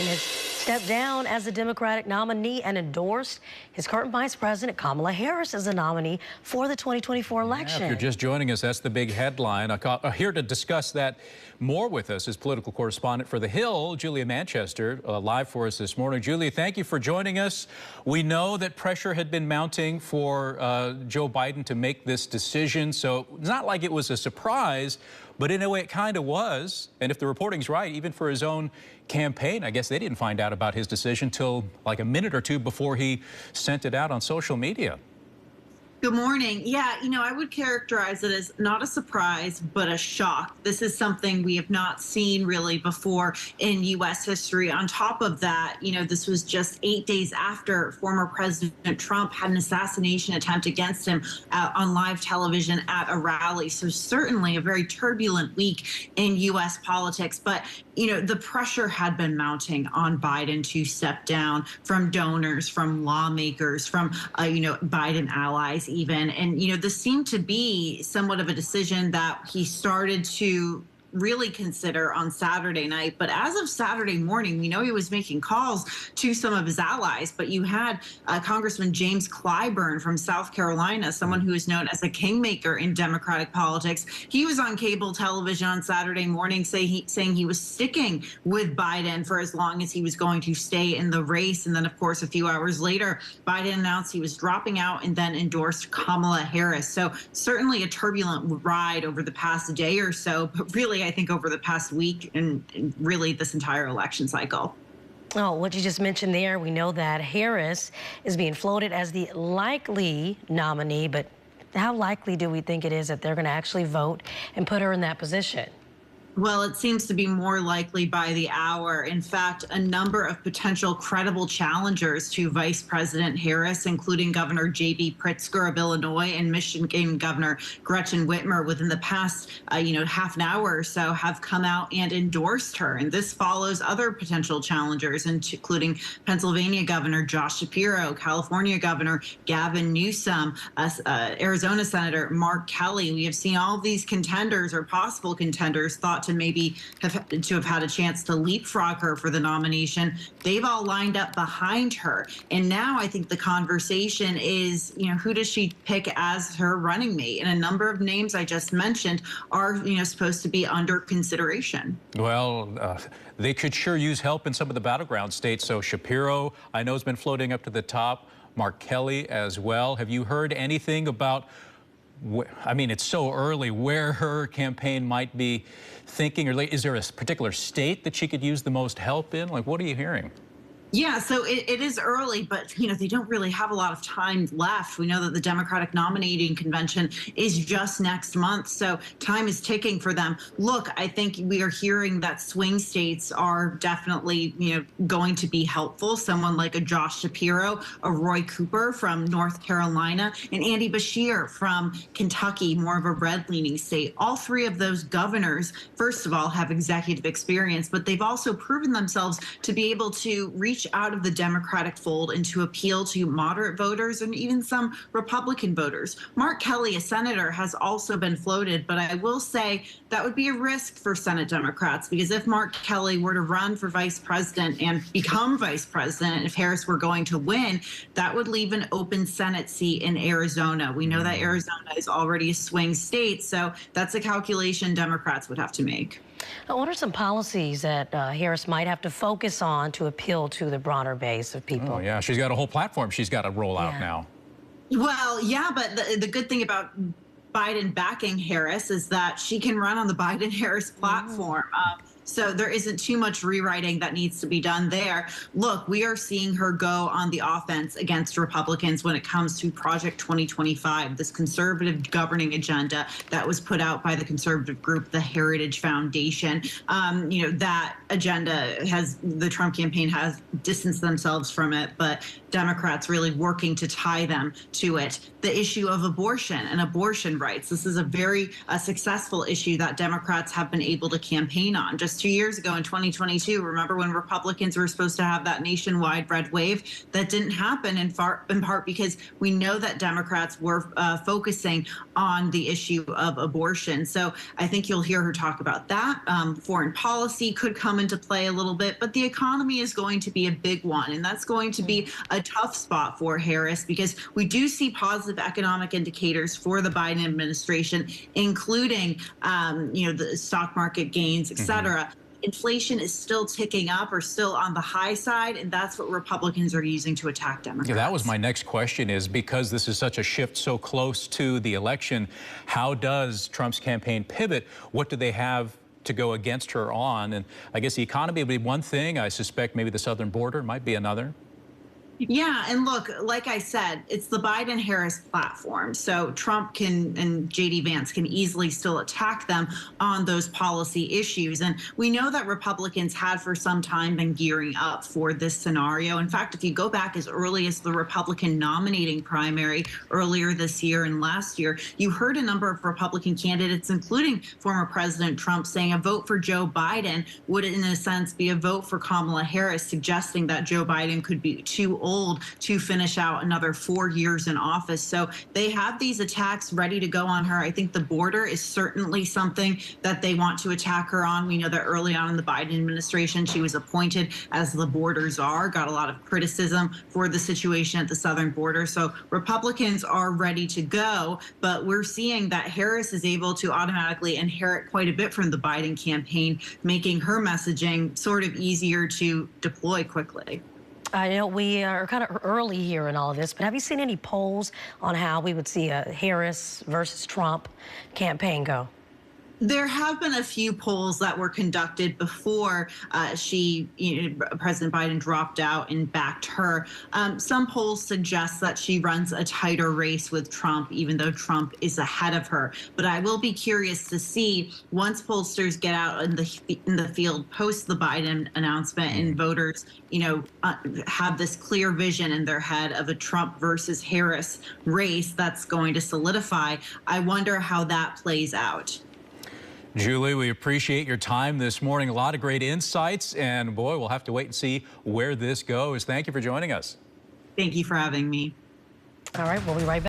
Biden has stepped down as the Democratic nominee and endorsed his current Vice President Kamala Harris as the nominee for the 2024 election. If you're just joining us, that's the big headline. Here to discuss that more with us is political correspondent for The Hill, Julia Manchester, live for us this morning. Julia, thank you for joining us. We know that pressure had been mounting for Joe Biden to make this decision, so it's not like it was a surprise, but in a way it kind of was. And if the reporting's right, even for his own campaign, I guess they didn't find out about his decision till like a minute or two before he sent it out on social media. Good morning. Yeah, I would characterize it as not a surprise, but a shock. This is something we have not seen really before in U.S. history. On top of that, this was just 8 days after former President Trump had an assassination attempt against him on live television at a rally. So certainly a very turbulent week in U.S. politics. But, the pressure had been mounting on Biden to step down from donors, from lawmakers, from, Biden allies even. And, this seemed to be somewhat of a decision that he started to really consider on Saturday night. But as of Saturday morning, we know he was making calls to some of his allies. But you had Congressman James Clyburn from South Carolina, someone who is known as a kingmaker in Democratic politics. He was on cable television on Saturday morning saying he was sticking with Biden for as long as he was going to stay in the race. And then, of course, a few hours later, Biden announced he was dropping out and then endorsed Kamala Harris. So certainly a turbulent ride over the past day or so, but really, I think over the past week and really this entire election cycle. Oh, what you just mentioned there, we know that Harris is being floated as the likely nominee, but how likely do we think it is that they're going to actually vote and put her in that position? Well, it seems to be more likely by the hour. In fact, a number of potential credible challengers to Vice President Harris, including Governor J.B. Pritzker of Illinois and Michigan Governor Gretchen Whitmer, within the past, half an hour or so, have come out and endorsed her. And this follows other potential challengers, including Pennsylvania Governor Josh Shapiro, California Governor Gavin Newsom, Arizona Senator Mark Kelly. We have seen all of these contenders or possible contenders thought to maybe have had a chance to leapfrog her for the nomination. They've all lined up behind her. And now I think the conversation is, who does she pick as her running mate? And a number of names I just mentioned are, supposed to be under consideration. Well, they could sure use help in some of the battleground states. So Shapiro, I know, has been floating up to the top. Mark Kelly as well. Have you heard anything about, I mean, it's so early, where her campaign might be thinking, or is there a particular state that she could use the most help in? Like, what are you hearing? Yeah, so it is early, but, they don't really have a lot of time left. We know that the Democratic nominating convention is just next month, so time is ticking for them. Look, I think we are hearing that swing states are definitely, going to be helpful. Someone like a Josh Shapiro, a Roy Cooper from North Carolina, and Andy Beshear from Kentucky, more of a red-leaning state. All three of those governors, first of all, have executive experience, but they've also proven themselves to be able to reach out of the Democratic fold and to appeal to moderate voters and even some Republican voters. Mark Kelly, a senator, has also been floated, but I will say that would be a risk for Senate Democrats, because if Mark Kelly were to run for vice president and become vice president, if Harris were going to win, that would leave an open Senate seat in Arizona. We know that Arizona is already a swing state, so that's a calculation Democrats would have to make. Now, what are some policies that Harris might have to focus on to appeal to the broader base of people? Oh, yeah, she's got a whole platform she's got to roll out now. Well, yeah, but the good thing about Biden backing Harris is that she can run on the Biden-Harris platform. So there isn't too much rewriting that needs to be done there. Look, we are seeing her go on the offense against Republicans when it comes to Project 2025, this conservative governing agenda that was put out by the conservative group, the Heritage Foundation. That agenda the Trump campaign has distanced themselves from it, but Democrats really working to tie them to it. The issue of abortion and abortion rights. This is a very successful issue that Democrats have been able to campaign on. Just just 2 years ago in 2022. Remember when Republicans were supposed to have that nationwide red wave? That didn't happen in part because we know that Democrats were focusing on the issue of abortion. So I think you'll hear her talk about that. Foreign policy could come into play a little bit, but the economy is going to be a big one. And that's going to be a tough spot for Harris because we do see positive economic indicators for the Biden administration, including, the stock market gains, et cetera. Inflation is still ticking up or still on the high side, and that's what Republicans are using to attack Democrats. Yeah, that was my next question, is because this is such a shift so close to the election, how does Trump's campaign pivot? What do they have to go against her on? And I guess the economy would be one thing. I suspect maybe the southern border might be another. Yeah, and look, like I said, it's the Biden-Harris platform. So Trump and J.D. Vance can easily still attack them on those policy issues. And we know that Republicans had for some time been gearing up for this scenario. In fact, if you go back as early as the Republican nominating primary earlier this year and last year, you heard a number of Republican candidates, including former President Trump, saying a vote for Joe Biden would, in a sense, be a vote for Kamala Harris, suggesting that Joe Biden could be too old to finish out another 4 years in office. So they have these attacks ready to go on her. I think the border is certainly something that they want to attack her on. We know that early on in the Biden administration, she was appointed as the border czar, got a lot of criticism for the situation at the southern border. So Republicans are ready to go, but we're seeing that Harris is able to automatically inherit quite a bit from the Biden campaign, making her messaging sort of easier to deploy quickly. I know we are kind of early here in all of this, but have you seen any polls on how we would see a Harris versus Trump campaign go? There have been a few polls that were conducted before President Biden dropped out and backed her. Some polls suggest that she runs a tighter race with Trump, even though Trump is ahead of her. But I will be curious to see, once pollsters get out in the field post the Biden announcement and voters, have this clear vision in their head of a Trump versus Harris race that's going to solidify. I wonder how that plays out. Julie, we appreciate your time this morning. A lot of great insights, and boy, we'll have to wait and see where this goes. Thank you for joining us. Thank you for having me. All right, we'll be right back.